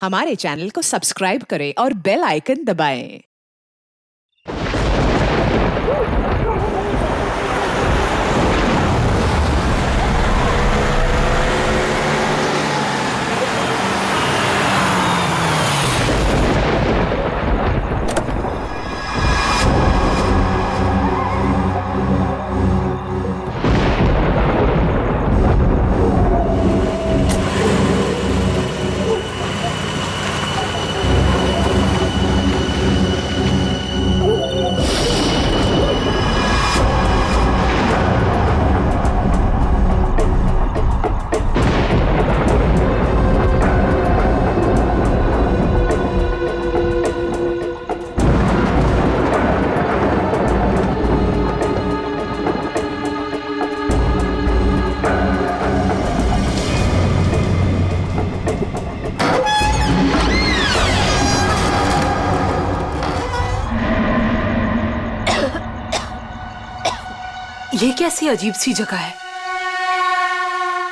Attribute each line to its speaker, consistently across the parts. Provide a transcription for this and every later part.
Speaker 1: हमारे चैनल को सब्सक्राइब करें और बेल आइकन दबाएं।
Speaker 2: ये कैसी अजीब सी जगह है?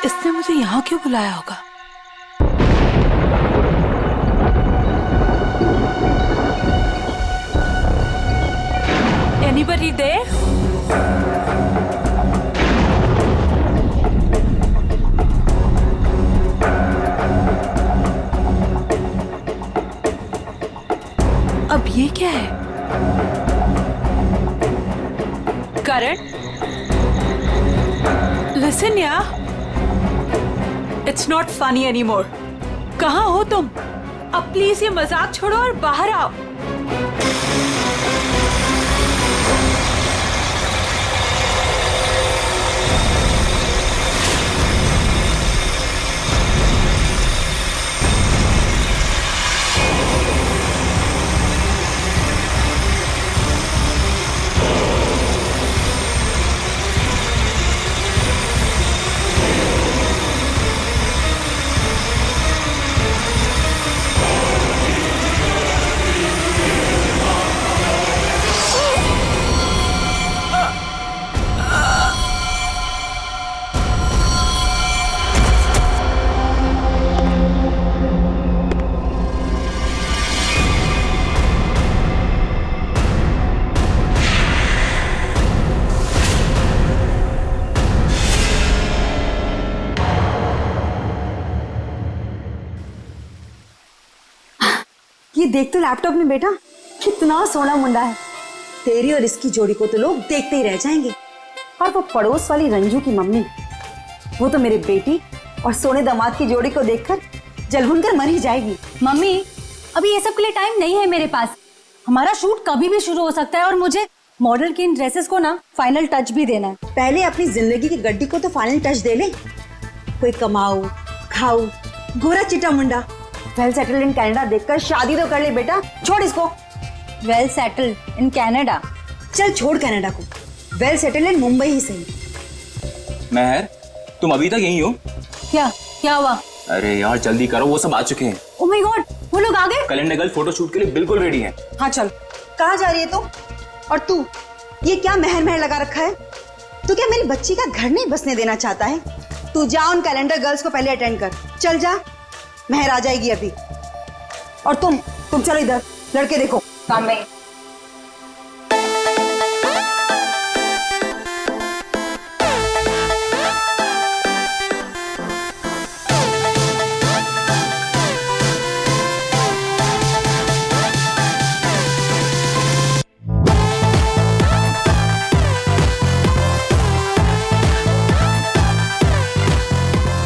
Speaker 2: इसने मुझे यहाँ क्यों बुलाया होगा? Anybody there? अब ये क्या है? करण? Listen, yeah. It's not funny anymore. कहाँ हो तुम? अब प्लीज ये मजाक छोड़ो और बाहर आओ।
Speaker 3: ये देख तो लैपटॉप में बेटा, कितना सोना मुंडा है। तेरी और इसकी जोड़ी को तो लोग देखते ही रह जाएंगे। और वो पड़ोस वाली रंजू की मम्मी, वो तो मेरे बेटी और सोने दामाद की जोड़ी को देखकर जलभुन कर मर ही जाएगी।
Speaker 4: मम्मी, अभी ये सब के लिए टाइम नहीं है मेरे पास। हमारा शूट कभी भी शुरू हो सकता है और मुझे मॉडल की इन ड्रेसेस को ना फाइनल टच भी देना है।
Speaker 3: पहले अपनी जिंदगी की गड्डी को तो फाइनल टच दे ले। कोई कमाऊ खाऊ गोरा चिट्टा मुंडा वेल सेटल्ड इन कनाडा देखकर शादी तो कर ले बेटा। छोड़ इसको।
Speaker 4: Well settled in Canada?
Speaker 3: चल छोड़ कनाडा को, वेल सेटल्ड इन मुंबई ही सही।
Speaker 5: महर, तुम अभी तक यहीं हो?
Speaker 4: क्या हुआ?
Speaker 5: अरे यार जल्दी करो, वो सब आ चुके हैं।
Speaker 4: ओह माय गॉड, वो लोग आ गए।
Speaker 5: कैलेंडर गर्ल फोटो शूट के लिए बिल्कुल रेडी है।
Speaker 3: हाँ चल। कहाँ जा रही है तू? और तू ये क्या महर महर लगा रखा है? तू क्या मेरी बच्ची का घर नहीं बसने देना चाहता है? तू जा उन कैलेंडर गर्ल्स को पहले अटेंड कर। चल जा, महर आ जाएगी अभी। और तुम चलो इधर, लड़के देखो।
Speaker 4: Mummy,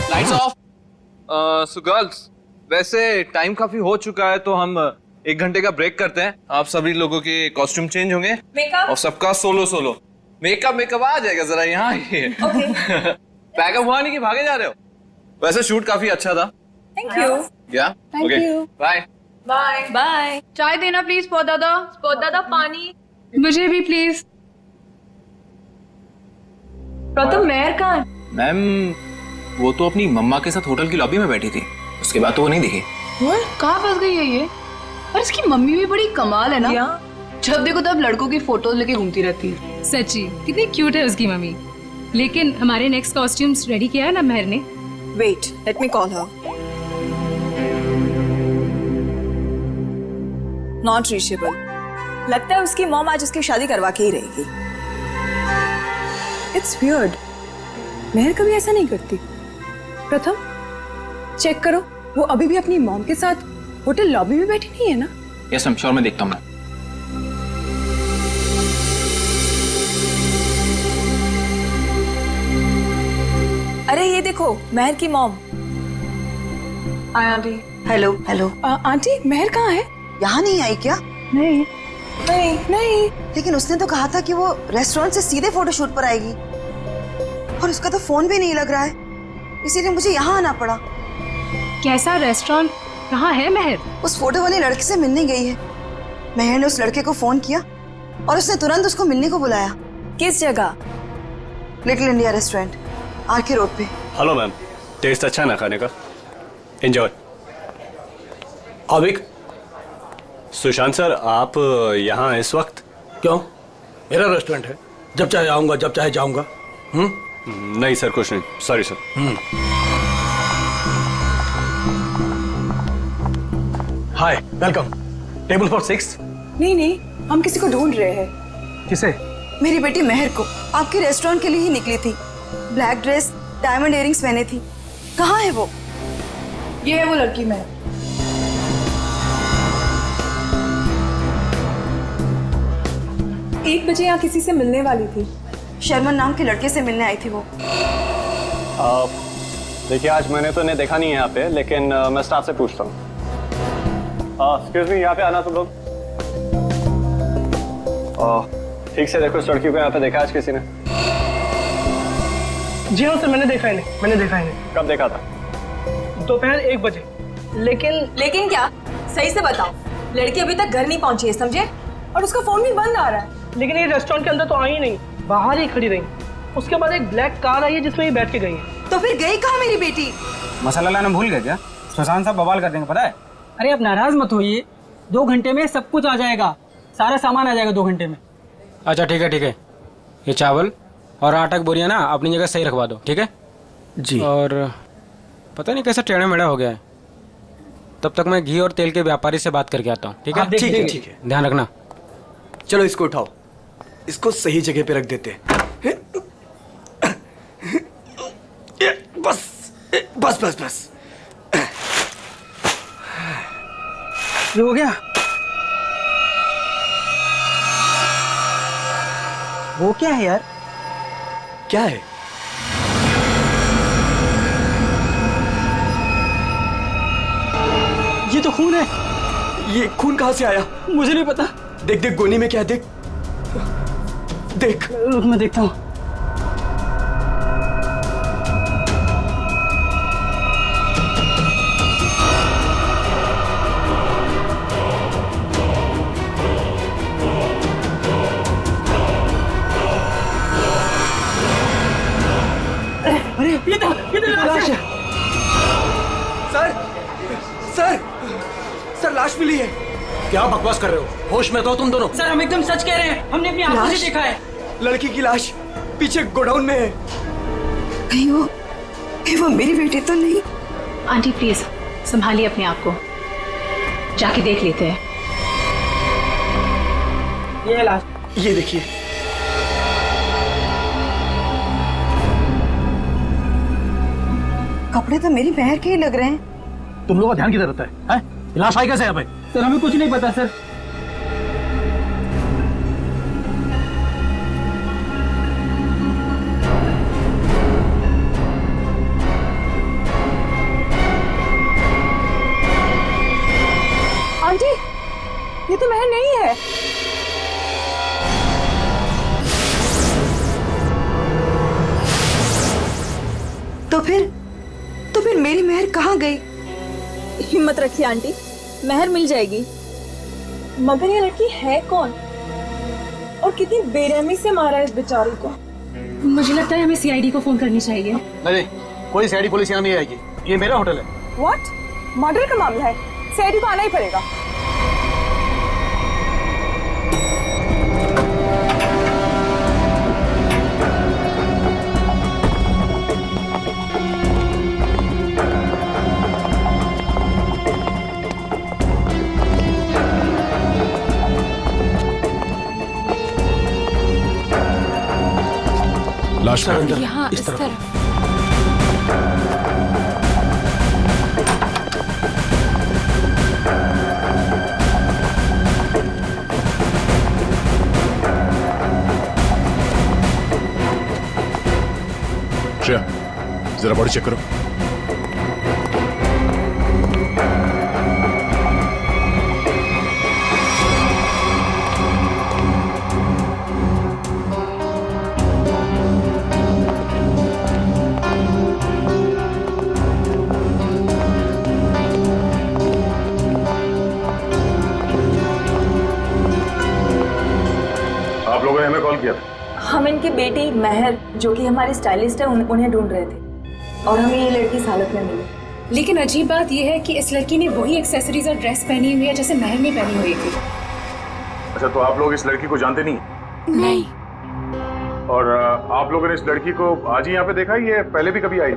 Speaker 6: lights off. So girls, वैसे टाइम काफी हो चुका है तो हम 1 घंटे का ब्रेक करते हैं। आप सभी लोगों के कॉस्ट्यूम चेंज होंगे और सबका सोलो मेकअप आ जाएगा। जरा यहाँ पैकअप हुआ नहीं कि भागे जा रहे हो? वैसे शूट काफी अच्छा था।
Speaker 2: Thank you.
Speaker 6: Okay bye
Speaker 2: bye. चाय देना प्लीज। स्पॉट दादा पानी। मुझे भी प्लीज। प्रथम मेहर कहाँ है?
Speaker 5: मैम, वो तो अपनी मम्मा के साथ होटल की लॉबी में बैठी थी, उसके बाद तो वो नहीं दिखी।
Speaker 2: कहाँ फंस गई है ये? और इसकी मम्मी भी बड़ी कमाल है ना। जब देखो तब लड़कों की फोटोज लेके घूमती रहती है।
Speaker 7: सच्ची कितनी क्यूट है उसकी मम्मी। लेकिन हमारे नेक्स्ट कॉस्ट्यूम्स रेडी किया है ना महर ने?
Speaker 3: Wait, let me call her.
Speaker 8: Not reachable. लगता है उसकी मॉम आज उसकी शादी करवा के ही रहेगी। इट्स वियर्ड, मेहर कभी ऐसा नहीं करती। प्रथम चेक करो, वो अभी भी अपनी मॉम के साथ होटल लॉबी में बैठी नहीं है ना?
Speaker 5: यस मैम, श्योर, मैं देखता हूँ मैम।
Speaker 8: अरे ये देखो, मेहर की mom. Hi aunty.
Speaker 3: Hello hello.
Speaker 8: Aunty Mehar कहाँ है?
Speaker 3: यहाँ नहीं आई क्या?
Speaker 8: नहीं नहीं नहीं।
Speaker 3: लेकिन उसने तो कहा था कि वो रेस्टोरेंट से सीधे फोटोशूट पर आएगी, और उसका तो फोन भी नहीं लग रहा है, इसीलिए मुझे यहाँ आना पड़ा।
Speaker 7: कैसा रेस्टोरेंट, कहाँ है मेहर?
Speaker 3: उस फोटो वाले लड़के से मिलने गई है। मेहर ने उस लड़के को फोन किया और उसने तुरंत उसको मिलने को बुलाया।
Speaker 8: किस जगह?
Speaker 3: Little India restaurant, RK road पे।
Speaker 9: हेलो मैम, टेस्ट अच्छा है ना खाने का? एंजॉय। अविक, सुशांत सर, आप यहाँ इस वक्त?
Speaker 10: क्यों? मेरा रेस्टोरेंट है, जब चाहे आऊंगा, जब चाहे जाऊंगा।
Speaker 9: नहीं सर, कुछ नहीं, sorry sir.
Speaker 10: Hi, welcome. Table for 6।
Speaker 8: नहीं नहीं, हम किसी को ढूंढ रहे हैं।
Speaker 10: किसे?
Speaker 3: मेरी बेटी मेहर को। आपके रेस्टोरेंट के लिए ही निकली थी। ब्लैक ड्रेस, डायमंड इयरिंग्स पहने थी। कहाँ है वो?
Speaker 8: ये है वो लड़की मेहर। 1 बजे यहाँ किसी से मिलने वाली थी।
Speaker 3: शर्मन नाम के लड़के से मिलने आई थी वो।
Speaker 9: देखिए, आज मैंने तो इन्हें देखा नहीं है यहाँ पे, लेकिन मैं स्टाफ से पूछता हूँ। एक्सक्यूज मी, यहाँ पे आना तुम लोग। ठीक से देखो, इस लड़की को यहाँ पे देखा आज किसी ने?
Speaker 11: जी हाँ सर, मैंने देखा इन्हें।
Speaker 9: कब देखा था?
Speaker 11: दोपहर 1 बजे।
Speaker 8: लेकिन क्या? सही से बताओ। लड़की अभी तक घर नहीं पहुंची है, समझे? और उसका फोन भी बंद आ रहा है।
Speaker 11: लेकिन ये रेस्टोरेंट के अंदर तो आई ही नहीं, बाहर ही खड़ी रही। उसके बाद एक ब्लैक कार आई है जिसमें ये बैठ के गई है।
Speaker 3: तो फिर गई कहाँ मेरी बेटी?
Speaker 12: मसाला लाना भूल गए क्या? सुशांत साहब बवाल कर देंगे, पता है?
Speaker 11: अरे आप नाराज मत होइए, 2 घंटे में सब कुछ आ जाएगा, सारा सामान आ जाएगा 2 घंटे में।
Speaker 12: अच्छा ठीक है। ये चावल और आटा की बोरियां ना अपनी जगह सही रखवा दो, ठीक है
Speaker 10: जी।
Speaker 12: और पता नहीं कैसा टेढ़ा मेढ़ा हो गया है, तब तक मैं घी और तेल के व्यापारी से बात करके आता हूँ, ठीक है?
Speaker 10: ठीक है।
Speaker 12: ध्यान रखना।
Speaker 10: चलो इसको उठाओ, इसको सही जगह पे रख देते हैं। बस।
Speaker 11: ये हो गया? वो क्या है यार?
Speaker 10: क्या है?
Speaker 11: ये तो खून है।
Speaker 10: ये खून कहाँ से आया?
Speaker 11: मुझे नहीं पता।
Speaker 10: देख गोनी में क्या है, देख।
Speaker 11: रुक, मैं देखता हूँ। अरे ये तो लाश है।
Speaker 10: सर लाश मिली है। क्या बकवास कर रहे हो? होश में तो तुम दोनों।
Speaker 11: सर हम एकदम सच कह रहे हैं, हमने अपनी आंखों से देखा है।
Speaker 10: लड़की की लाश पीछे गोडाउन में है।
Speaker 3: कहीं वो मेरी बेटी तो नहीं?
Speaker 7: आंटी प्लीज संभालिए अपने आप को, जाके देख लेते हैं।
Speaker 11: ये है लाश।
Speaker 10: ये देखिए।
Speaker 3: कपड़े तो मेरी बहन के ही लग रहे हैं।
Speaker 10: तुम लोगों का ध्यान किधर रहता है? लाश आई कैसे यहाँ पे?
Speaker 11: सर हमें कुछ नहीं पता सर।
Speaker 8: आंटी, ये तो मेहर नहीं है।
Speaker 3: तो फिर मेरी मेहर कहाँ गई?
Speaker 8: हिम्मत रखिए आंटी, मेहर मिल जाएगी। मगर ये लड़की है कौन और कितनी बेरहमी से मारा है इस बेचारी को?
Speaker 7: मुझे लगता है हमें सीआईडी को फोन करनी चाहिए।
Speaker 10: नहीं, कोई सीआईडी पुलिस यहाँ नहीं आएगी, ये मेरा होटल है।
Speaker 8: व्हाट? मर्डर का मामला है, सीआईडी को आना ही पड़ेगा।
Speaker 13: लाश
Speaker 10: सर अंदर
Speaker 2: यहाँ
Speaker 10: इस
Speaker 2: इस
Speaker 10: तरफ
Speaker 2: तरफ।
Speaker 13: श्रेया जरा बॉडी चेक करो।
Speaker 9: आप लोगों ने हमें कॉल किया था?
Speaker 8: हम इनकी बेटी महर जो कि हमारी स्टाइलिस्ट है उन्हें ढूंढ रहे थे और हमें ये लड़की इस हालत में मिली।
Speaker 7: लेकिन अजीब बात यह है कि इस लड़की ने वही एक्सेसरीज और ड्रेस पहनी हुई है जैसे महर ने पहनी हुई थी।
Speaker 9: अच्छा, तो आप लोग इस लड़की को जानते नहीं?
Speaker 2: नहीं।
Speaker 9: और आप लोगों ने इस लड़की को आज ही यहाँ पे देखा, ये पहले भी कभी आई?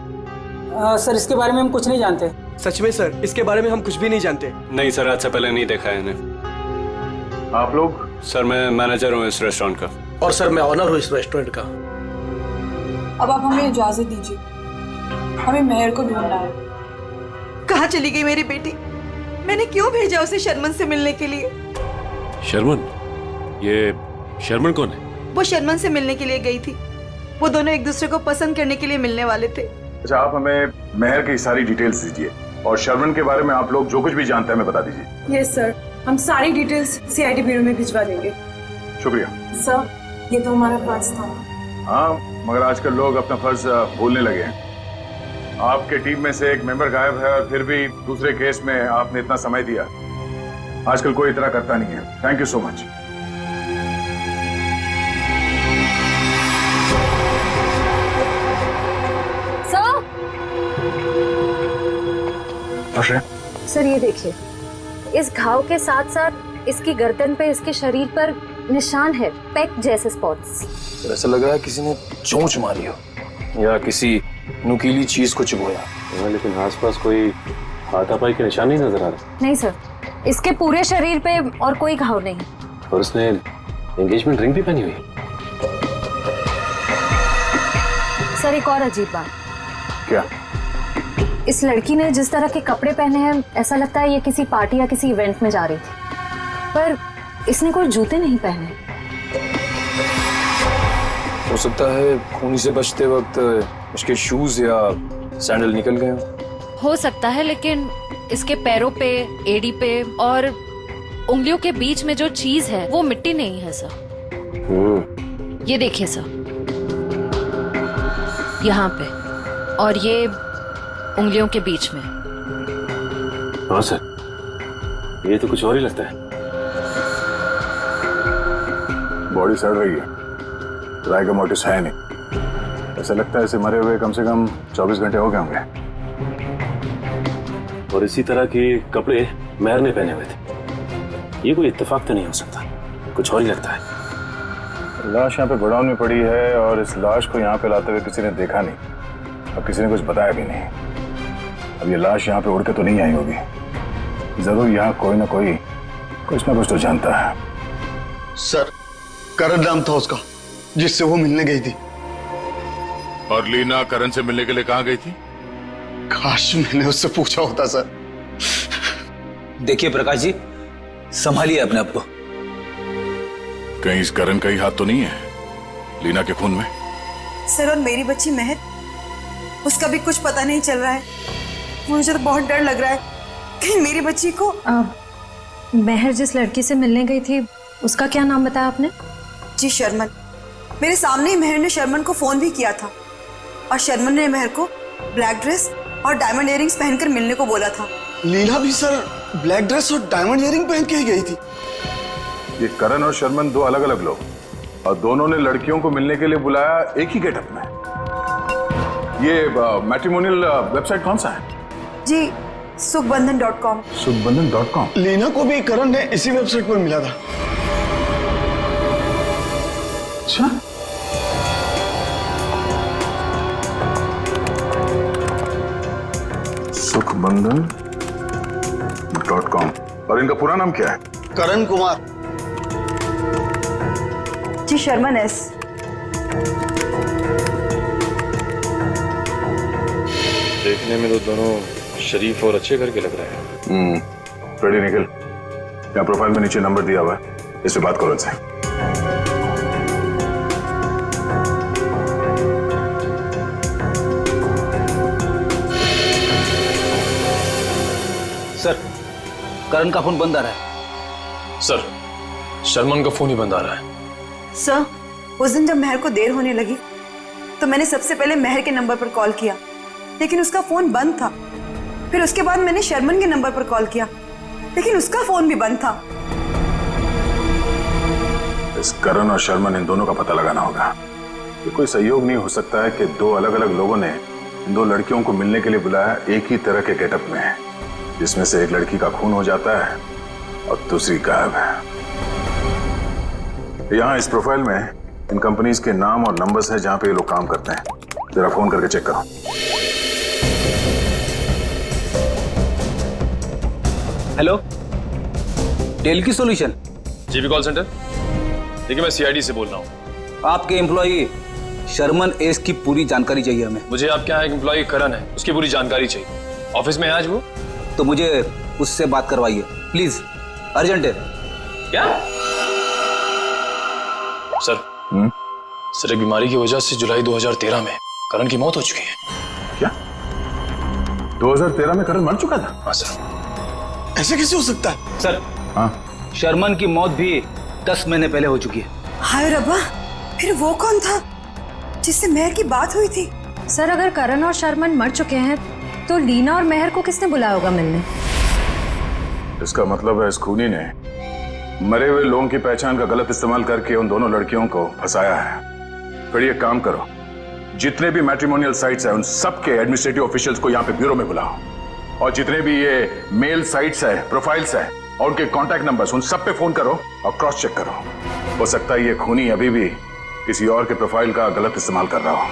Speaker 11: सर इसके बारे में हम कुछ नहीं जानते।
Speaker 10: सच में सर इसके बारे में हम कुछ भी नहीं जानते।
Speaker 9: नहीं सर, आज से पहले नहीं देखा है इन्हें। आप लोग? सर मैं मैनेजर हूँ इस रेस्टोरेंट का।
Speaker 10: और सर मैं ऑनर हूँ इस रेस्टोरेंट का।
Speaker 8: अब आप हमें इजाजत दीजिए, हमें महर को ढूंढना है।
Speaker 3: कहाँ चली गई मेरी बेटी? मैंने क्यों भेजा उसे शर्मन से मिलने के लिए?
Speaker 13: शर्मन? ये शर्मन कौन है?
Speaker 3: वो शर्मन से मिलने के लिए गई थी। वो दोनों एक दूसरे को पसंद करने के लिए मिलने वाले थे।
Speaker 9: अच्छा, आप हमें महर की सारी डिटेल्स दीजिए और शर्मन के बारे में आप लोग जो कुछ भी जानते हैं हमें बता दीजिए।
Speaker 8: यस सर, हम सारी डिटेल्स सीआईडी ब्यूरो में भिजवा देंगे।
Speaker 9: शुक्रिया
Speaker 8: सर, ये तो हमारा फर्ज था।
Speaker 9: हाँ, मगर आजकल लोग अपना फर्ज भूलने लगे हैं। आपके टीम में से एक मेंबर गायब है और फिर भी दूसरे केस में आपने इतना समय दिया। आजकल कोई इतना करता नहीं है। Thank you so much.
Speaker 4: Sir ये देखिए, इस घाव के साथ साथ इसकी गर्दन पे, इसके शरीर पर निशान है, पेक जैसे स्पॉट्स।
Speaker 5: ऐसा लग रहा है किसी ने चोंच मारी हो या किसी नुकीली चीज को चुभोया।
Speaker 9: लेकिन आसपास कोई हाथापाई के निशान नहीं नजर आ रहे।
Speaker 4: नहीं सर, इसके पूरे शरीर पे और कोई घाव नहीं।
Speaker 9: और उसने एंगेजमेंट रिंग भी पहनी हुई।
Speaker 4: सर एक और अजीब बात।
Speaker 9: क्या?
Speaker 4: इस लड़की ने जिस तरह के कपड़े पहने हैं, ऐसा लगता है ये किसी पार्टी या किसी इवेंट में जा रही थी, पर इसने कोई जूते नहीं पहने।
Speaker 5: हो सकता है खूनी से बचते वक्त इसके शूज या सैंडल निकल गए
Speaker 2: हो सकता है, लेकिन इसके पैरों पे, एड़ी पे और उंगलियों के बीच में जो चीज है वो मिट्टी नहीं है सर। ये देखिए सर, यहाँ पे और ये उंगलियों के बीच में।
Speaker 9: हाँ सर, ये तो कुछ और ही लगता है। बॉडी सड़ रही है, राइगर मोटिस है नहीं। ऐसा लगता है इसे मरे हुए कम से कम 24 घंटे हो गए होंगे। और इसी तरह के कपड़े महर ने पहने हुए थे। ये कोई इत्तेफाक तो नहीं हो सकता, कुछ और ही लगता है। लाश यहाँ पे गोडाउन में पड़ी है और इस लाश को यहाँ पे लाते हुए किसी ने देखा नहीं और किसी ने कुछ बताया भी नहीं। अब ये लाश यहाँ पे उड़ के तो नहीं आई होगी। जरूर यहाँ कोई ना कोई कुछ ना कुछ तो जानता है।
Speaker 14: सर, करण नाम था उसका जिससे वो मिलने गई थी।
Speaker 13: और लीना करण से मिलने के लिए कहाँ गई थी?
Speaker 14: काश मैंने उससे पूछा होता सर।
Speaker 5: देखिए प्रकाश जी, संभालिए अपने आप को।
Speaker 13: कहीं इस करण का ही हाथ तो नहीं है लीना के खून में?
Speaker 3: सर, और मेरी बच्ची महर, उसका भी कुछ पता नहीं चल रहा है। मुझे तो बहुत डर लग रहा है कि मेरी बच्ची को।
Speaker 4: महर जिस लड़की से मिलने गई थी, उसका क्या नाम बताया आपने?
Speaker 3: जी शर्मन। मेरे सामने ही महर ने शर्मन को फोन भी किया था और शर्मन ने महर को ब्लैक ड्रेस और डायमंड इयरिंग्स पहनकर मिलने को बोला था।
Speaker 14: लीना भी सर ब्लैक ड्रेस और डायमंड इयरिंग पहन के ही गई थी।
Speaker 9: ये करण और शर्मन दो अलग अलग लोग, और दोनों ने लड़कियों को मिलने के लिए बुलाया एक ही गेटअप में। ये मैट्रिमोनियल वेबसाइट कौन सा है?
Speaker 3: जी सुखबंधन.com।
Speaker 9: सुखबंधन.com।
Speaker 14: लीना को भी करण ने इसी वेबसाइट पर मिला था।
Speaker 9: अच्छा, सुखबंधन.com। और इनका पूरा नाम क्या है?
Speaker 14: करण कुमार।
Speaker 3: जी शर्मन एस।
Speaker 5: देखने में तो दोनों शरीफ और अच्छे घर के लग रहे हैं।
Speaker 9: रेडी निखिल, यहाँ प्रोफाइल में नीचे नंबर दिया हुआ है, इस पे बात करो इनसे।
Speaker 10: सर, करण का फोन बंद आ रहा है।
Speaker 5: सर, शर्मन का फोन ही बंद आ रहा है।
Speaker 3: सर, उस दिन जब महर को देर होने लगी तो मैंने सबसे पहले महर के नंबर पर कॉल किया, लेकिन उसका फोन बंद था। फिर उसके बाद मैंने शर्मन के नंबर पर कॉल किया, लेकिन उसका फोन भी बंद था।
Speaker 9: इस करण और शर्मन, इन दोनों का पता लगाना होगा। ये कोई सहयोग नहीं हो सकता है कि दो अलग अलग लोगों ने इन दो लड़कियों को मिलने के लिए बुलाया एक ही तरह के गेटअप में, जिसमें से एक लड़की का खून हो जाता है और दूसरी गायब है। यहाँ इस प्रोफाइल में इन कंपनीज के नाम और नंबर्स हैं जहां पे ये लोग काम करते हैं। जरा फोन करके चेक करो।
Speaker 10: हेलो, डेल की सॉल्यूशन।
Speaker 5: GB call centre. देखिए, मैं सीआईडी से बोल रहा हूँ।
Speaker 10: आपके एम्प्लॉई शर्मन एस की पूरी जानकारी चाहिए हमें।
Speaker 5: मुझे आपके यहाँ एक एम्प्लॉई करण है, उसकी पूरी जानकारी चाहिए। ऑफिस में है आज वो?
Speaker 10: तो मुझे उससे बात करवाइए प्लीज, अर्जेंट है।
Speaker 5: क्या सर? सर, एक बीमारी की वजह से जुलाई 2013 में करण की मौत हो चुकी है।
Speaker 9: क्या 2013 में करण मर चुका था?
Speaker 5: हाँ सर।
Speaker 14: ऐसे कैसे हो सकता है?
Speaker 10: सर, हाँ, शर्मन की मौत भी 10 महीने पहले हो चुकी है।
Speaker 3: हाय रब्बा, फिर वो कौन था जिससे महर की बात हुई थी?
Speaker 4: सर, अगर करण और शर्मन मर चुके हैं तो लीना और महर को किसने बुलाया होगा मिलने?
Speaker 9: इसका मतलब है इस खूनी ने मरे हुए लोगों की पहचान का गलत इस्तेमाल करके उन दोनों लड़कियों को फंसाया है। फिर ये काम करो, जितने भी मैट्रिमोनियल साइट्स हैं उन सबके एडमिनिस्ट्रेटिव ऑफिशियल्स को यहाँ पे ब्यूरो में बुलाओ, और जितने भी ये मेल साइट्स है, प्रोफाइल्स है और उनके कॉन्टैक्ट नंबर्स, उन सब पे फोन करो और क्रॉस चेक करो। हो सकता है ये खूनी अभी भी किसी और के प्रोफाइल का गलत इस्तेमाल कर रहा हो।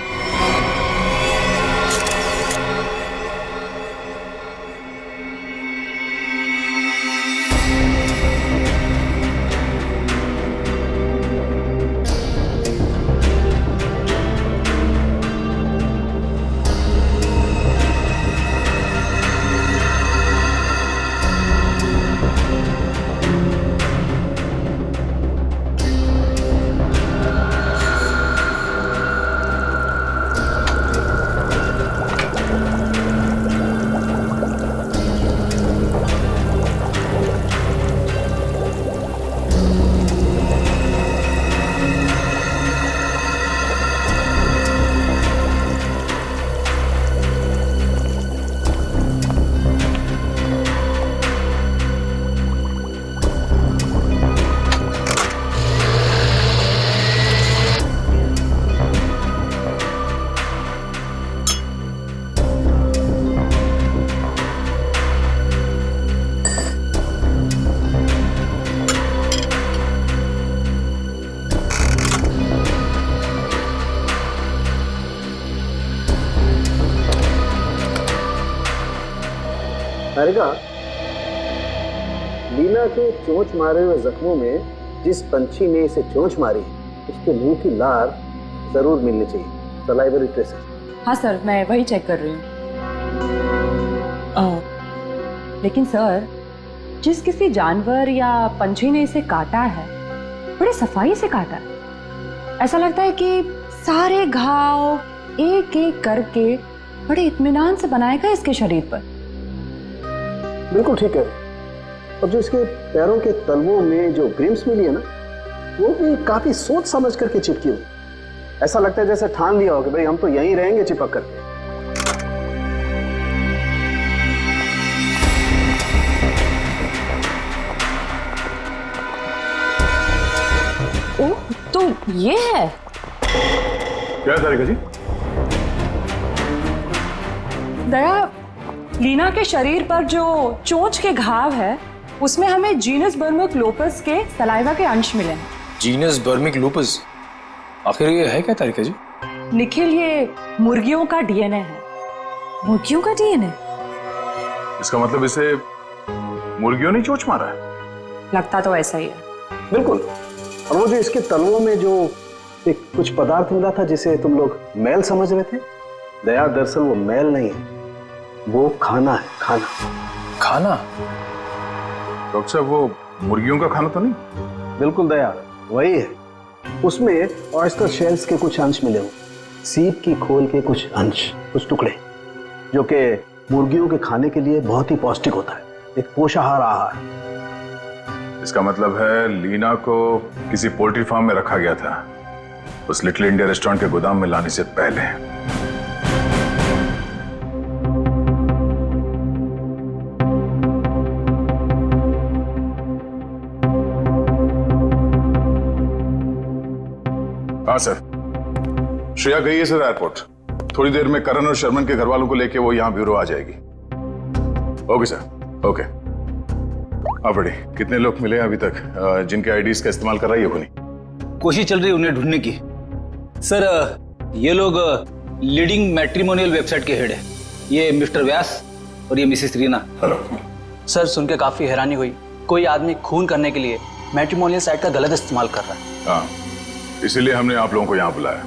Speaker 15: हारिका, लीना के चोंच मारे हुए जख्मों में जिस पंछी ने इसे चोंच मारी उसके मुंह की लार जरूर मिलनी चाहिए, सलाइवरी ट्रेसेस।
Speaker 16: हाँ सर, मैं वही चेक कर रही हूँ। लेकिन सर, जिस किसी जानवर या पंछी ने इसे काटा है बड़ी सफाई से काटा है। ऐसा लगता है कि सारे घाव एक एक करके बड़े इत्मीनान से बनाएगा इसके शरीर पर।
Speaker 15: बिल्कुल ठीक है। और जो इसके पैरों के तलवों में जो ग्रिम्स मिली है ना, वो भी काफी सोच समझ करके चिपकी हुई। ऐसा लगता है जैसे ठान लिया हो कि भाई हम तो यहीं रहेंगे चिपक करके।
Speaker 16: ओह, तो ये है।
Speaker 9: क्या तारिका जी?
Speaker 16: दया, लीना के शरीर पर जो चोंच के घाव है उसमें हमें जीनस बर्मिक लोपस के सलाइवा के अंश मिले हैं।
Speaker 5: जीनस बर्मिक लोपस? आखिर ये है क्या तारिका जी?
Speaker 16: निखिल, ये मुर्गियों का डीएनए है।
Speaker 4: मुर्गियों का डीएनए?
Speaker 9: इसका मतलब इसे मुर्गियों ने चोंच मारा है?
Speaker 16: लगता तो ऐसा ही है।
Speaker 15: बिल्कुल। और वो जो इसके तलवों में जो एक कुछ पदार्थ मिला था जिसे तुम लोग मैल समझ रहे थे, दया दरअसल वो मैल नहीं है, वो खाना है, खाना।
Speaker 5: खाना?
Speaker 9: डॉक्टर साहब वो मुर्गियों का खाना तो नहीं?
Speaker 15: बिल्कुल दया, वही है। उसमें ऑयस्टर शेल्स के कुछ अंश मिले हुए, सीप की खोल के कुछ अंश, कुछ टुकड़े, जो कि मुर्गियों के खाने के लिए बहुत ही पौष्टिक होता है, एक पोषाहार आहार।
Speaker 9: इसका मतलब है लीना को किसी पोल्ट्री फार्म में रखा गया था, उस लिटिल इंडिया रेस्टोरेंट के गोदाम में लाने से पहले। हाँ सर, श्रेया गई है सर एयरपोर्ट। थोड़ी देर में करण और शर्मन के घर वालों को लेके वो यहाँ ब्यूरो आ जाएगी। Okay sir, okay. आप बड़ी कितने लोग मिले अभी तक जिनके आईडीज का इस्तेमाल कर रही है खुनी?
Speaker 17: कोशिश चल रही है उन्हें ढूंढने की। सर ये लोग लीडिंग मैट्रिमोनियल वेबसाइट के हेड है, ये मिस्टर व्यास और ये मिसेस रीना।
Speaker 9: हेलो
Speaker 17: सर, सुन के काफी हैरानी हुई। कोई आदमी खून करने के लिए मैट्रिमोनियल साइट का गलत इस्तेमाल कर रहा है।
Speaker 9: हाँ, इसीलिए हमने आप लोगों को यहाँ बुलाया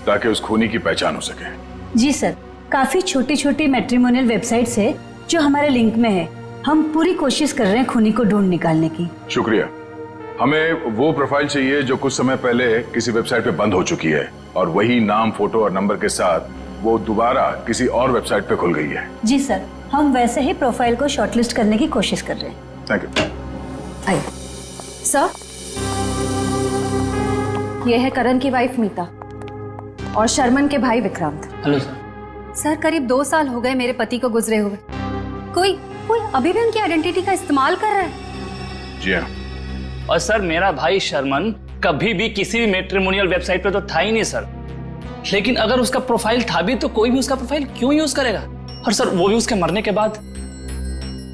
Speaker 9: ताकि उस खूनी की पहचान हो सके।
Speaker 4: जी सर, काफी छोटी छोटी मैट्रिमोनियल वेबसाइट्स है जो हमारे लिंक में है। हम पूरी कोशिश कर रहे हैं खूनी को ढूंढ निकालने की।
Speaker 9: शुक्रिया। हमें वो प्रोफाइल चाहिए जो कुछ समय पहले किसी वेबसाइट पे बंद हो चुकी है और वही नाम, फोटो और नंबर के साथ वो दोबारा किसी और वेबसाइट पे खुल गई है।
Speaker 4: जी सर, हम वैसे ही प्रोफाइल को शॉर्टलिस्ट करने की कोशिश कर रहे हैं।
Speaker 9: Thank you.
Speaker 4: आइए
Speaker 2: सर, ये है करण की वाइफ मीता और शर्मन के भाई विक्रांत।
Speaker 17: Hello sir.
Speaker 4: सर, करीब 2 साल हो गए मेरे पति को गुजरे हुए। कोई अभी भी उनकी आइडेंटिटी का इस्तेमाल कर रहा है।
Speaker 9: जी हाँ।
Speaker 17: और सर, मेरा भाई शर्मन कभी भी किसी भी मैट्रिमोनियल वेबसाइट पे तो था ही नहीं सर। लेकिन अगर उसका प्रोफाइल था भी तो कोई भी उसका प्रोफाइल क्यों यूज करेगा? और सर वो भी उसके मरने के बाद।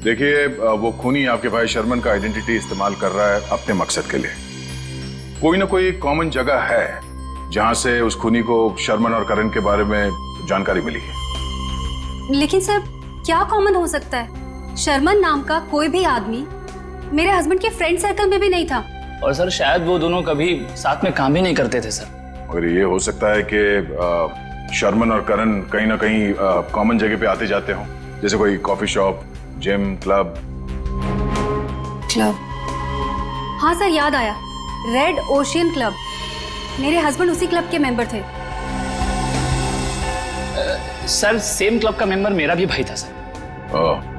Speaker 9: देखिए, वो खूनी आपके भाई शर्मन का आइडेंटिटी इस्तेमाल कर रहा है अपने मकसद के लिए। कोई ना कोई कॉमन जगह है जहां से उस खूनी को शर्मन और करण के बारे में जानकारी मिली है।
Speaker 4: लेकिन सर, क्या कॉमन हो सकता है? शर्मन नाम का कोई भी आदमी मेरे हस्बैंड के फ्रेंड सर्कल में भी नहीं था।
Speaker 17: और सर शायद वो दोनों कभी साथ में काम भी नहीं करते थे सर।
Speaker 9: और ये हो सकता है कि शर्मन और करण कहीं ना कहीं कॉमन जगह पे आते जाते हों, जैसे कोई कॉफी शॉप, जिम, क्लब।
Speaker 4: हाँ सर, याद आया, रेड ओशियन क्लब। मेरे हस्बैंड उसी क्लब के मेंबर थे।
Speaker 17: सर सेम क्लब का मेंबर मेरा भी भाई था सर।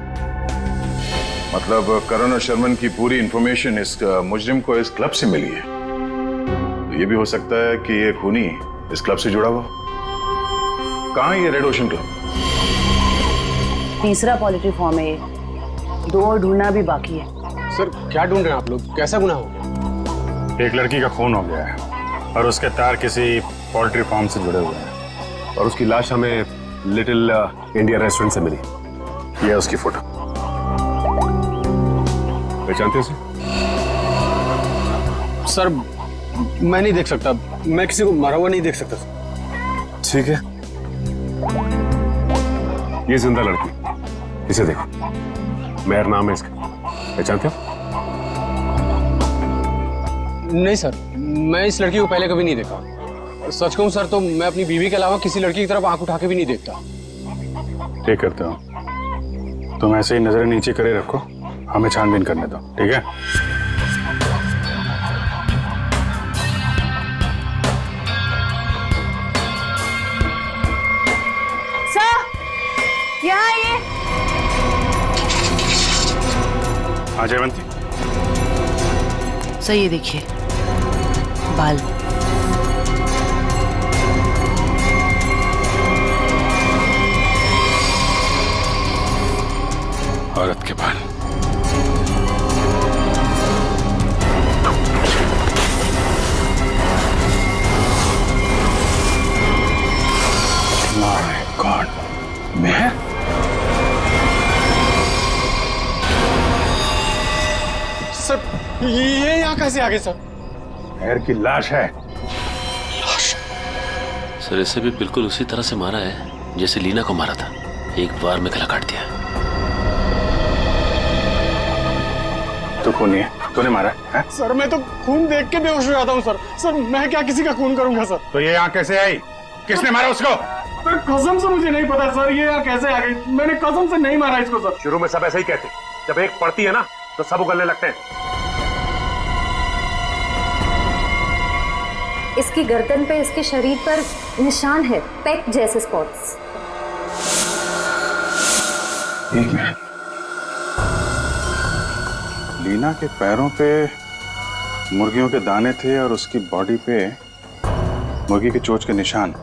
Speaker 9: मतलब करण और शर्मन की पूरी इंफॉर्मेशन इस मुजरिम को इस क्लब से मिली है। तो ये भी हो सकता है कि ये खूनी इस क्लब से जुड़ा हुआ। कहाँ है ये रेड ओशन क्लब?
Speaker 16: तीसरा पोल्ट्री फार्म है, 2 और ढूंढना भी बाकी है।
Speaker 12: सर क्या ढूंढ रहे हैं आप लोग? कैसा गुनाह हो गया?
Speaker 9: एक लड़की का खून हो गया है और उसके तार किसी पोल्ट्री फार्म से जुड़े हुए हैं और उसकी लाश हमें लिटिल इंडिया रेस्टोरेंट से मिली। ये है उसकी फोटो। पहचानते हो
Speaker 12: सर मैं नहीं देख सकता, मैं किसी को मरा हुआ नहीं देख सकता।
Speaker 9: ठीक है, ये जिंदा लड़की, इसे देखो, मेहर नाम है इसका। पहचानते हो?
Speaker 12: नहीं सर, मैं इस लड़की को पहले कभी नहीं देखा। सच कहूं सर तो मैं अपनी बीवी के अलावा किसी लड़की की तरफ आंख उठा के भी नहीं देखता।
Speaker 9: ठीक करते हो, तुम ऐसे ही नजरें नीचे करे रखो, हमें छानबीन करने दो, ठीक है?
Speaker 16: सर, यहाँ आइए।
Speaker 9: हाँ जयवंती।
Speaker 16: सर ये देखिए, बाल।
Speaker 9: औरत के बाल। माय गॉड, मैं?
Speaker 12: सर ये यहाँ कैसे आ गए सर?
Speaker 9: मेहर की लाश है।
Speaker 18: सर इसे भी बिल्कुल उसी तरह से मारा है जैसे लीना को मारा था, एक बार में गला काट दिया।
Speaker 9: तो खूनी है, तूने मारा है?
Speaker 12: सर मैं तो खून देख के बेहोश हो जाता हूँ सर। सर मैं क्या किसी का खून करूंगा सर?
Speaker 9: तो ये यहाँ कैसे आई? किसने मारा उसको? सर कसम से मुझे नहीं पता सर, ये यहाँ कैसे आ गई। मैंने कसम से नहीं मारा इसको सर।
Speaker 19: शुरू में सब ऐसे ही कहते, जब एक पड़ती है ना तो सब उगलने लगते हैं।
Speaker 4: इसकी गर्दन पे, इसके शरीर पर निशान है, पेक जैसे स्पॉट्स।
Speaker 9: एक मिनट, लीना के पैरों पे मुर्गियों के दाने थे और उसकी बॉडी पे मुर्गी के चोंच के निशान,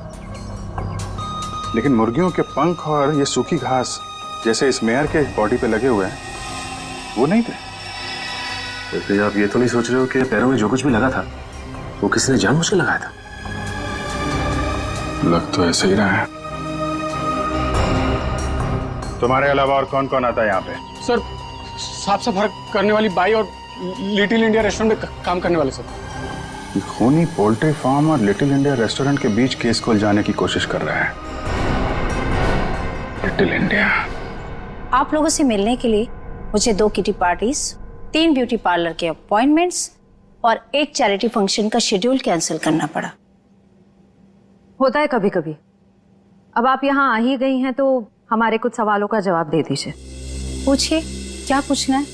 Speaker 9: लेकिन मुर्गियों के पंख और ये सूखी घास जैसे इस मेयर के बॉडी पे लगे हुए हैं वो नहीं थे।
Speaker 18: तो आप ये तो नहीं सोच रहे हो कि पैरों में जो कुछ भी लगा था वो किसी ने जानबूझ के लगाया था?
Speaker 9: लग तो ऐसे ही रहा है। तुम्हारे अलावा और कौन कौन आता है यहाँ पे?
Speaker 12: सर साफ सफाई करने वाली बाई और लिटिल इंडिया रेस्टोरेंट में काम करने वाले सर।
Speaker 9: खूनी पोल्ट्री फार्म और लिटिल इंडिया रेस्टोरेंट के बीच केस को उलझाने की कोशिश कर रहा है लिटिल इंडिया।
Speaker 4: आप लोगों से मिलने के लिए मुझे 2 किटी पार्टीज, 3 ब्यूटी पार्लर के अपॉइंटमेंट्स और 1 चैरिटी फंक्शन का शेड्यूल कैंसिल करना पड़ा।
Speaker 16: होता है कभी कभी। अब आप यहाँ आ ही गई हैं तो हमारे कुछ सवालों का जवाब दे दीजिए।
Speaker 4: पूछिए, क्या पूछना है?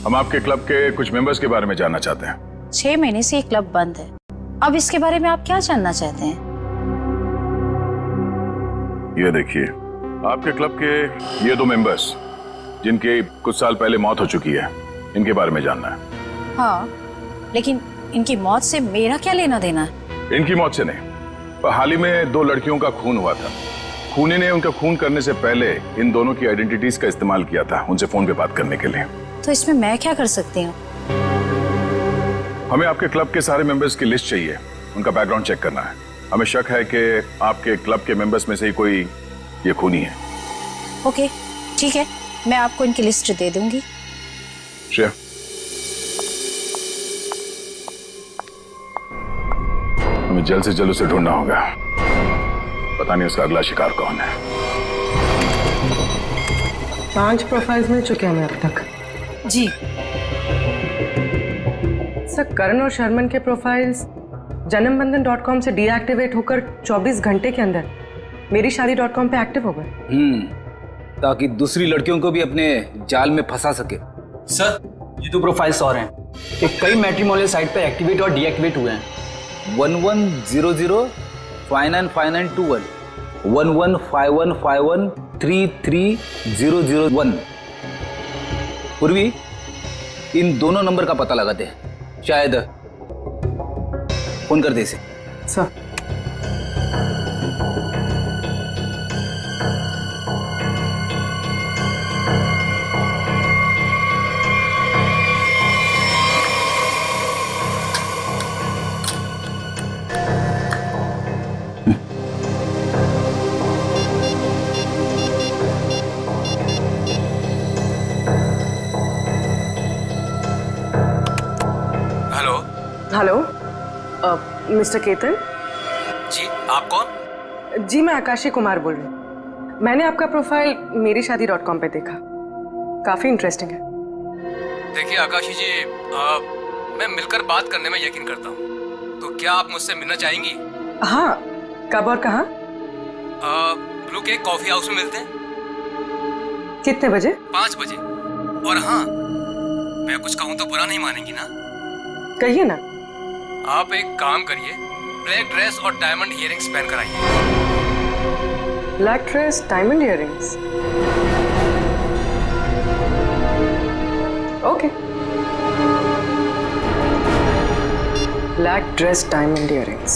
Speaker 9: हम आपके क्लब के कुछ मेंबर्स के बारे में जानना चाहते हैं।
Speaker 4: 6 महीने से ये क्लब बंद है, अब इसके बारे में आप क्या जानना चाहते हैं?
Speaker 9: ये देखिए, आपके क्लब के ये 2 मेंबर्स जिनकी कुछ साल पहले मौत हो चुकी है, इनके बारे में जानना है।
Speaker 4: हाँ, लेकिन इनकी मौत से मेरा क्या लेना देना है?
Speaker 9: इनकी मौत से नहीं, पर हाल ही में 2 लड़कियों का खून हुआ था। खूनी ने उनका खून करने से पहले इन दोनों की आइडेंटिटीज का इस्तेमाल किया था उनसे फोन पे बात करने के लिए।
Speaker 4: तो इसमें मैं क्या कर सकती हूँ?
Speaker 9: हमें आपके क्लब के सारे मेंबर्स की लिस्ट चाहिए, उनका बैकग्राउंड चेक करना है। हमें शक है कि आपके क्लब के मेंबर्स में से ही कोई ये खूनी है।
Speaker 4: ओके, ठीक है, मैं आपको इनकी लिस्ट दे दूंगी।
Speaker 9: श्रेया, हमें जल्द से जल्द उसे ढूंढना होगा। पता नहीं उसका अगला शिकार कौन है।
Speaker 11: 5 प्रोफाइल्स मिल चुके हैं हमें अब तक।
Speaker 4: जी
Speaker 11: सर, करण और शर्मन के प्रोफाइल्स जन्मबंधन.com से डीएक्टिवेट होकर 24 घंटे के अंदर मेरीशादी.com पे एक्टिव हो गए।
Speaker 10: ताकि दूसरी लड़कियों को भी अपने जाल में फंसा सके।
Speaker 12: सर
Speaker 10: ये 2 प्रोफाइल्स और हैं कि कई मैट्रिमोनियल साइट पे एक्टिवेट और डीएक्टिवेट हुए हैं। 1100 595921 115151 33001। पूर्वी, इन दोनों नंबर का पता लगाते हैं, शायद फोन कर दे इसे।
Speaker 11: सर, हेलो, मिस्टर केतन
Speaker 10: जी, आप कौन?
Speaker 11: जी, मैं आकाशी कुमार बोल रही हूँ। मैंने आपका प्रोफाइल मेरीशादी.com पे देखा, काफी इंटरेस्टिंग है।
Speaker 12: देखिए आकाशी जी, मैं मिलकर बात करने में यकीन करता हूँ, तो क्या आप मुझसे मिलना चाहेंगी?
Speaker 11: हाँ, कब और कहाँ?
Speaker 12: ब्लू केक कॉफी हाउस में मिलते हैं।
Speaker 11: कितने बजे?
Speaker 12: 5 बजे। और हाँ, मैं कुछ कहूँ तो बुरा नहीं मानेंगी ना?
Speaker 11: कहिए ना।
Speaker 12: आप एक काम करिए, ब्लैक ड्रेस और डायमंड इयररिंग्स पहन कर आइए।
Speaker 11: Black dress, diamond earrings, okay. Black dress, diamond earrings.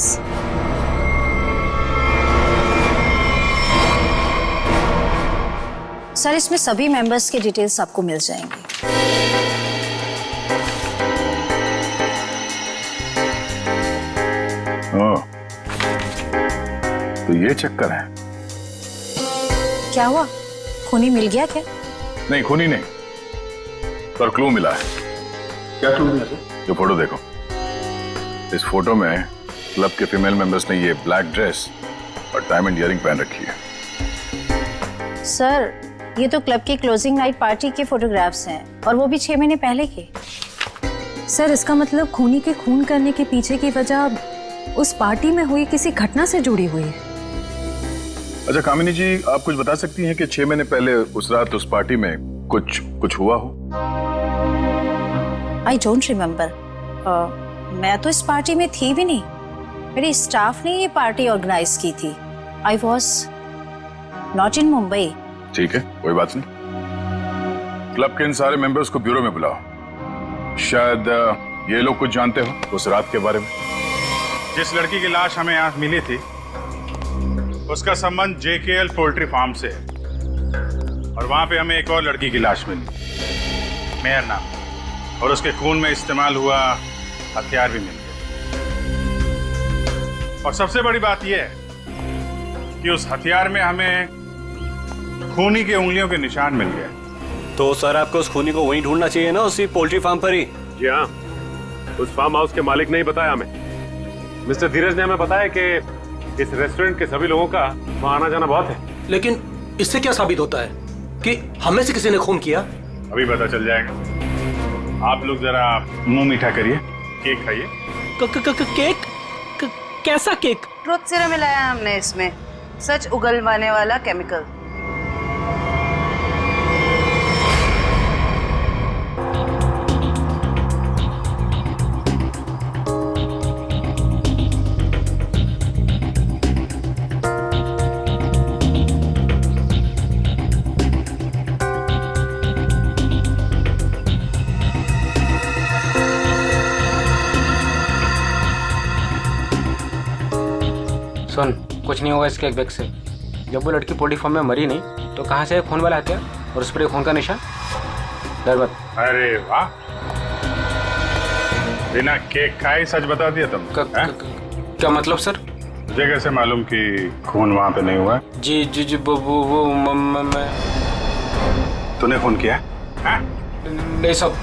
Speaker 4: Sir, इसमें सभी मेंबर्स के डिटेल्स आपको मिल जाएंगे।
Speaker 9: तो ये चक्कर है।
Speaker 4: क्या हुआ, खूनी मिल गया क्या?
Speaker 9: नहीं, खूनी नहीं, पर क्लू मिला है। क्या क्लू मिला? जो फोटो देखो, इस फोटो में क्लब के फीमेल मेंबर्स ने ये ब्लैक ड्रेस और डायमंड इयररिंग पहन रखी है।
Speaker 4: सर, ये तो क्लब की क्लोजिंग नाइट पार्टी के फोटोग्राफ्स हैं, और वो भी 6 महीने पहले के।
Speaker 16: सर, इसका मतलब खूनी के खून करने के पीछे की वजह उस पार्टी में हुई किसी घटना से जुड़ी हुई है।
Speaker 13: अच्छा कामिनी जी, आप कुछ बता सकती हैं कि 6 महीने पहले उस रात उस पार्टी में कुछ हुआ हो?
Speaker 4: I don't remember. मैं तो इस पार्टी में थी भी नहीं, मेरे स्टाफ ने ये पार्टी ऑर्गेनाइज की थी। I was not in Mumbai.
Speaker 13: ठीक है, कोई बात नहीं। क्लब के इन सारे मेंबर्स को ब्यूरो में बुलाओ। शायद ये लोग कुछ जानते हो उस रात के बारे में।
Speaker 19: जिस लड़की की लाश हमें यहाँ मिली थी उसका संबंध जेकेएल पोल्ट्री फार्म से है, और वहां पे हमें एक और लड़की की लाश मिली, मेहर नाम, और उसके खून में इस्तेमाल हुआ हथियार भी मिल गया। और सबसे बड़ी बात यह है कि उस हथियार में हमें खूनी की उंगलियों के निशान मिल गए।
Speaker 20: तो सर आपको उस खूनी को वहीं ढूंढना चाहिए ना, उसी पोल्ट्री फार्म पर ही।
Speaker 19: जी हाँ, उस फार्म हाउस के मालिक ने ही बताया हमें। मिस्टर धीरज ने हमें बताया कि इस रेस्टोरेंट के सभी लोगों का वहाँ आना जाना बहुत है।
Speaker 5: लेकिन इससे क्या साबित होता है कि हमें से किसी ने खून किया?
Speaker 19: अभी पता चल जाएगा। आप लोग जरा मुंह मीठा करिए, केक खाइए।
Speaker 5: केक? कैसा केक?
Speaker 21: ट्रुथ सीरम मिलाया हमने इसमें, सच उगलवाने वाला केमिकल।
Speaker 12: सुन, कुछ नहीं होगा इसके एक बैग से। जब वो लड़की पोल्ट्री फार्म में मरी नहीं तो कहाँ से खून वाला हथियार और उस पर खून का निशान? डर मत।
Speaker 19: अरे वाह, बिना केक खाए सच बता दिया तुम।
Speaker 12: क्या मतलब सर?
Speaker 19: तुझे कैसे मालूम कि खून वहाँ पे नहीं हुआ?
Speaker 12: जी जी जी वो मैं।
Speaker 19: तूने खून किया?
Speaker 12: नहीं साहब,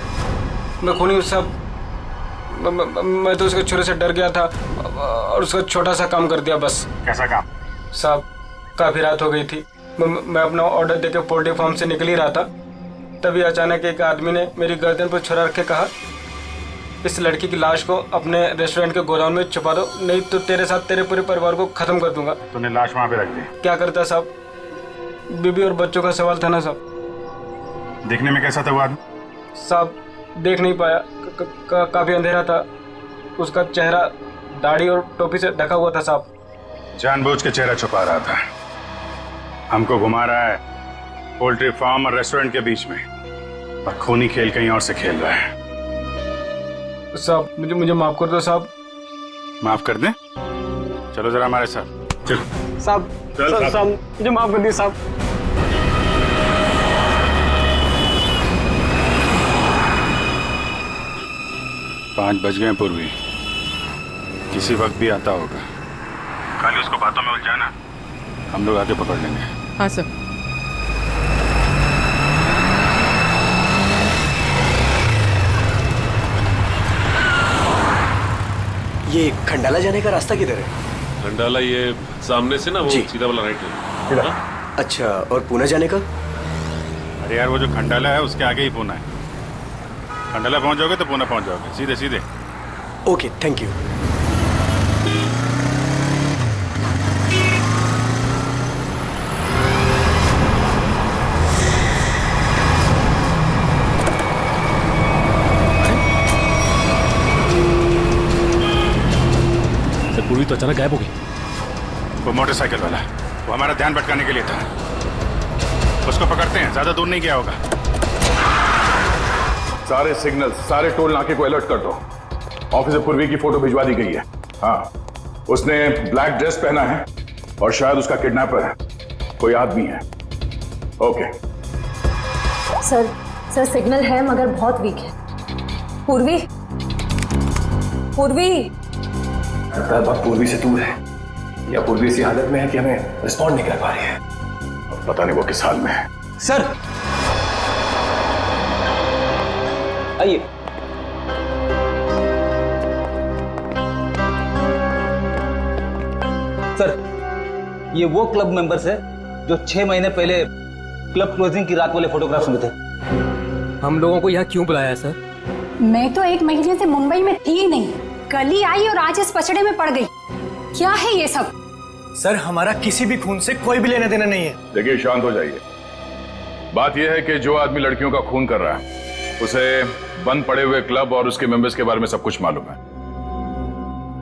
Speaker 12: मैं खूनी साहब। मैं तो उसके छुरे से डर गया था और उसका छोटा सा काम कर दिया बस।
Speaker 19: कैसा काम?
Speaker 12: साहब काफी रात हो गई थी, मैं अपना ऑर्डर देके पोल्ट्री फार्म से निकल ही रहा था, तभी अचानक एक आदमी ने मेरी गर्दन पर छुरा रख के कहा, इस लड़की की लाश को अपने रेस्टोरेंट के गोदाम में छुपा दो, नहीं तो तेरे साथ तेरे पूरे परिवार को खत्म कर दूंगा।
Speaker 19: तूने लाश वहाँ पे रख दी?
Speaker 12: क्या करता साहब, बीबी और बच्चों का सवाल था ना साहब।
Speaker 19: देखने में कैसा था वो आदमी?
Speaker 12: साहब देख नहीं पाया, काफी अंधेरा था, उसका चेहरा दाढ़ी और टोपी से ढका हुआ था साहब।
Speaker 19: जानबूझ के चेहरा छुपा रहा था, हमको घुमा रहा है पोल्ट्री फार्म और रेस्टोरेंट के बीच में, और खूनी खेल कहीं और से खेल रहा है।
Speaker 12: साहब मुझे माफ कर दो साहब।
Speaker 19: माफ कर दें? चलो जरा हमारे साथ चल।
Speaker 12: साहब साहब मुझे माफ कर दिए साहब।
Speaker 19: पाँच बज गए पूर्वी, किसी वक्त भी आता होगा, खाली उसको बातों में उलझाना, हम लोग आगे पकड़ लेंगे।
Speaker 11: हाँ सर।
Speaker 5: ये खंडाला जाने का रास्ता किधर है?
Speaker 18: खंडाला ये सामने से ना, वो सीधा वाला राइट है।
Speaker 5: अच्छा, और पुणे जाने का?
Speaker 19: अरे यार वो जो खंडाला है उसके आगे ही पुणे है। खंडाला पहुंच जाओगे तो पुणे पहुंच जाओगे, सीधे सीधे।
Speaker 5: Okay, thank you.
Speaker 18: पूर्वी तो अचानक गायब हो गई।
Speaker 19: वो मोटरसाइकिल वाला, वो हमारा ध्यान भटकाने के लिए था। उसको पकड़ते हैं, ज्यादा दूर नहीं गया होगा।
Speaker 13: सारे सिग्नल, सारे टोल नाके को अलर्ट कर दो। ऑफिसर पूर्वी की फोटो भिजवा दी गई है। हाँ, उसने ब्लैक ड्रेस पहना है और शायद उसका किडनैपर कोई आदमी है। ओके
Speaker 16: सर सिग्नल है मगर बहुत वीक है। पूर्वी
Speaker 5: बात पूर्वी से दूर है या पूर्वी इसी हालत में है कि हमें रिस्पॉन्ड नहीं कर पा रही है।
Speaker 13: पता नहीं वो किस हाल में है।
Speaker 5: सर आइए।
Speaker 10: सर ये वो क्लब मेंबर्स है जो 6 महीने पहले क्लब क्लोजिंग की रात वाले फोटोग्राफ्स में थे।
Speaker 5: हम लोगों को यहाँ क्यों बुलाया है सर?
Speaker 4: मैं तो 1 महीने से मुंबई में थी ही नहीं, कल ही आई और आज इस पचड़े में पड़ गई। क्या है ये सब?
Speaker 5: सर हमारा किसी भी खून से कोई भी लेना देना नहीं है।
Speaker 13: देखिए शांत हो जाइए। बात यह है कि जो आदमी लड़कियों का खून कर रहा है उसे बंद पड़े हुए क्लब और उसके मेंबर्स के बारे में सब कुछ मालूम है।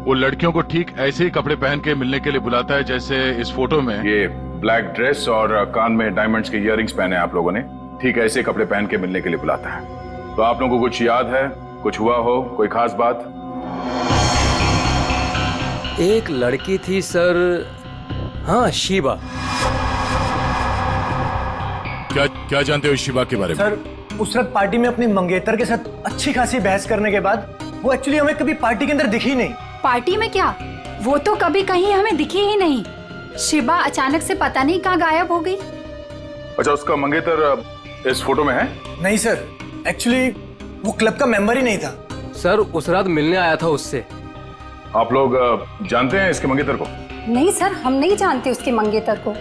Speaker 13: वो लड़कियों को ठीक ऐसे ही कपड़े पहन के मिलने के लिए बुलाता है जैसे इस फोटो में ये ब्लैक ड्रेस और कान में डायमंड्स के इयररिंग्स पहने आप लोगों ने, ठीक ऐसे कपड़े पहन के मिलने के लिए बुलाता है। तो आप लोगों को कुछ याद है, कुछ हुआ हो, कोई खास बात?
Speaker 5: एक लड़की थी सर, हाँ शिवा।
Speaker 13: क्या जानते हो शिवा के बारे में?
Speaker 5: सर उस रात पार्टी में अपनी मंगेतर के साथ अच्छी खासी बहस करने के बाद वो एक्चुअली हमें कभी पार्टी के अंदर दिखी नहीं।
Speaker 1: पार्टी में क्या, वो तो कभी कहीं हमें दिखी ही नहीं। शिवा अचानक से पता नहीं कहाँ गायब हो गई।
Speaker 13: अच्छा, उसका मंगेतर इस फोटो में है?
Speaker 5: नहीं सर, एक्चुअली वो क्लब का मेंबर ही नहीं था। सर उस रात मिलने आया था उससे।
Speaker 13: आप लोग जानते हैं इसके मंगेतर को?
Speaker 1: नहीं सर, हम नहीं जानते उसके मंगेतर को।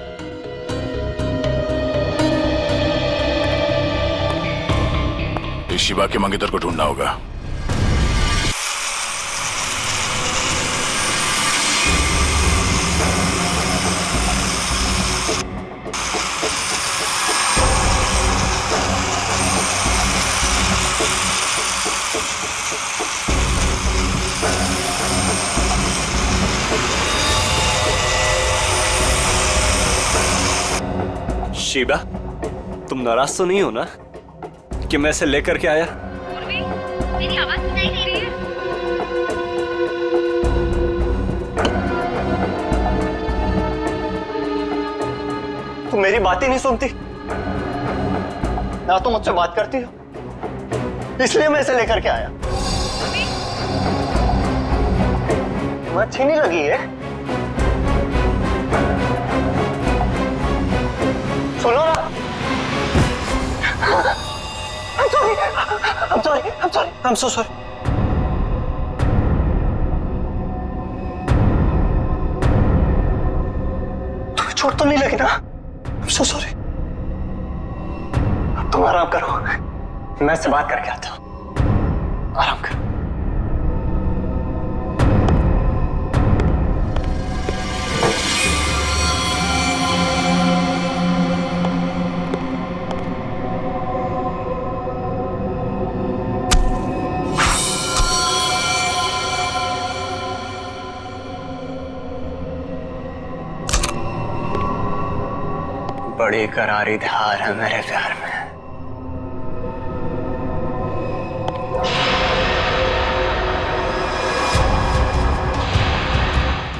Speaker 13: इस शिवा के मंगेतर को ढूंढना होगा।
Speaker 20: शिवा, तुम नाराज तो नहीं हो ना कि मैं इसे लेकर के आया?
Speaker 1: मेरी आवाज सुनाई दे रही है?
Speaker 20: तुम मेरी बात ही नहीं सुनती ना, तो मुझसे बात करती हो, इसलिए मैं इसे लेकर के आया। तुम्हें अच्छी नहीं लगी है? सुनो ना। I'm so sorry. तुम्हें चोट तो नहीं लगी ना? I'm so sorry. अब तुम आराम करो, मैं इससे बात करके आता हूँ। आराम करो। बड़ी करारी धार है मेरे प्यार में।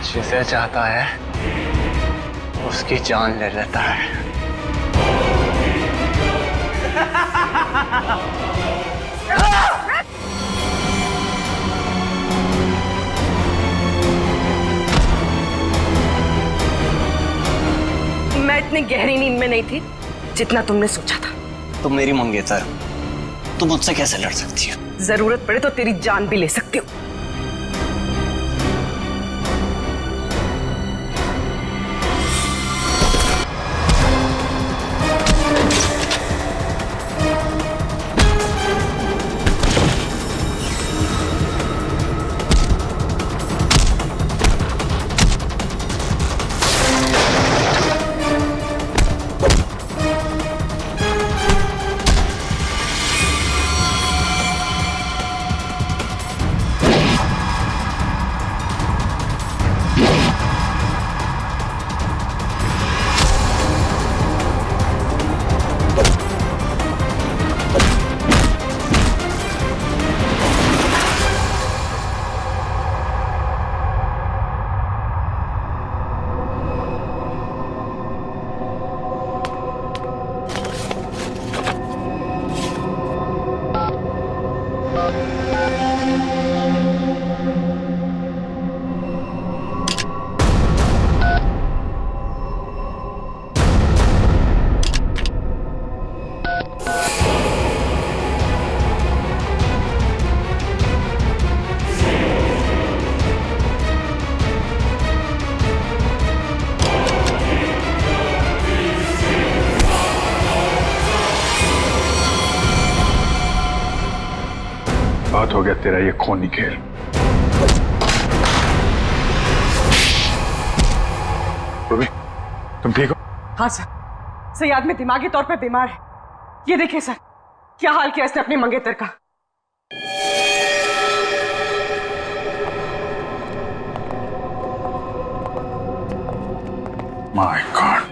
Speaker 20: जिसे चाहता है उसकी जान ले लेता है।
Speaker 11: मैं इतनी गहरी नींद में नहीं थी जितना तुमने सोचा था।
Speaker 20: तुम मेरी मंगेतर हो, तुम मुझसे कैसे लड़ सकती हो?
Speaker 11: जरूरत पड़े तो तेरी जान भी ले सकती हो।
Speaker 13: बात हो गया तेरा ये खूनी खेल।
Speaker 19: पूर्वी, तुम ठीक हो?
Speaker 11: हाँ सर, सही आदमी दिमागी तौर पे बीमार है। ये देखिए सर, क्या हाल किया इसने अपनी मंगेतर का।
Speaker 19: माय गॉड,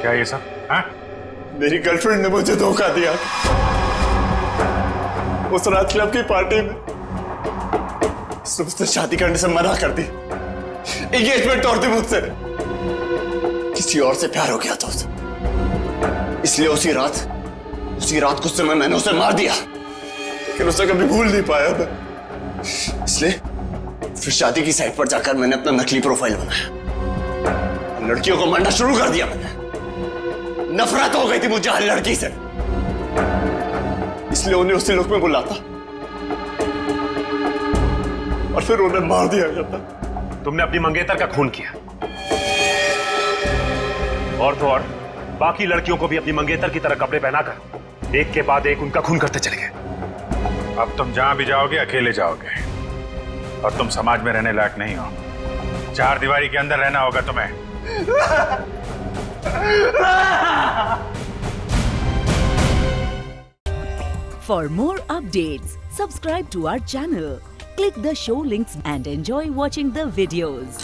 Speaker 19: क्या ये सब? हाँ?
Speaker 14: मेरी गर्लफ्रेंड ने मुझे धोखा दिया। उस रात क्लब की पार्टी में उसने मुझसे शादी करने से मना कर दी, एंगेजमेंट तोड़ दी मुझसे। किसी और से प्यार हो गया था उसे, इसलिए उसी रात गुस्से में मैंने उसे मार दिया, लेकिन उसे कभी भूल नहीं पाया मैं। इसलिए फिर शादी की साइट पर जाकर मैंने अपना नकली प्रोफाइल बनाया, लड़कियों को मारना शुरू कर दिया मैंने। नफरत हो गई थी मुझे हर लड़की से, इसलिए उन्हें उसी लुक में बुलाता और फिर उन्हें मार दिया जाता।
Speaker 9: तुमने अपनी मंगेतर का खून किया, और तो और बाकी लड़कियों को भी अपनी मंगेतर की तरह कपड़े पहनाकर एक के बाद एक उनका खून करते चले गए।
Speaker 19: अब तुम जहां भी जाओगे अकेले जाओगे, और तुम समाज में रहने लायक नहीं हो। चार दीवारी के अंदर रहना होगा तुम्हें।
Speaker 6: For more updates, subscribe to our channel, click the show links and enjoy watching the videos.